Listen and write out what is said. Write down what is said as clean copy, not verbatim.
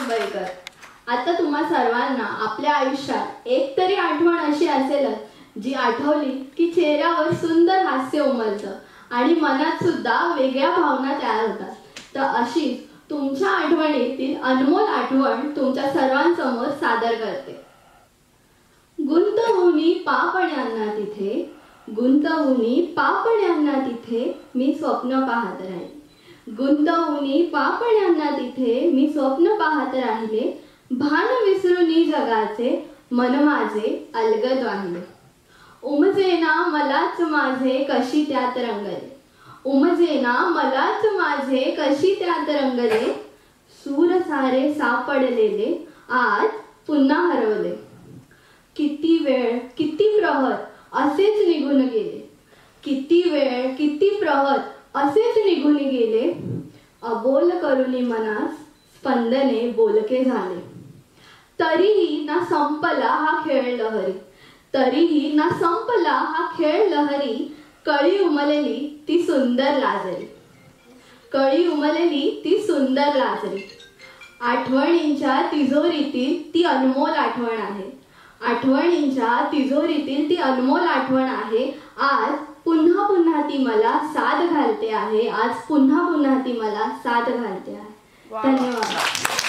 मुंबईकर, आता तुम्हा सर्वांना आपल्या आयुष्यात एक तरी आठवण अशी असेलच जी आठवली की चेहऱ्यावर सुंदर हास्य उमलतं आणि मनात सुद्धा वेगळ्या भावना तयार होतात. तर अशीच तुमच्या आठवणीतील अनमोल आठवण तुमच्या सर्वांसमोर सादर करते. गुंतवूनी पापण्यांना तिथे, गुंतवूनी पापण्यांना तिथे मी स्वप्न पाहत राहिले. गुंतवूनी पापण्यांना तिथे मी स्वप्न पाहत राहिले. भान विसरूनी जगाचे मन माझे अलगद वाहिले. उमजेना मलाच माझे कशी त्यात रंगले, उमजेना मलाच माझे कशी त्यात रंगले. सूर सारे सापडलेले आज पुन्हा हरवले. किती वेळ किती प्रहर असेच निघून गेले, किती वेळ किती प्रहर असेच निघून गेले. अबोल करुणी मनास स्पंदने बोलके झाले. तरीही ना संपला हा खेळ लहरी, तरीही ना संपला हा खेळ लहरी. कळी उमलली ती सुंदर लाजरी, कळी उमलली ती सुंदर लाजरी. आठवणींच्या तिजोरीतील ती अनमोल आठवण आहे, आठवणींच्या तिजोरीतील ती अनमोल आठवण आहे. आज पुन्हा पुन्हा ती मला साथ घालते आहे, आज पुन्हा पुन्हा ती मला साथ घालते आहे. धन्यवाद.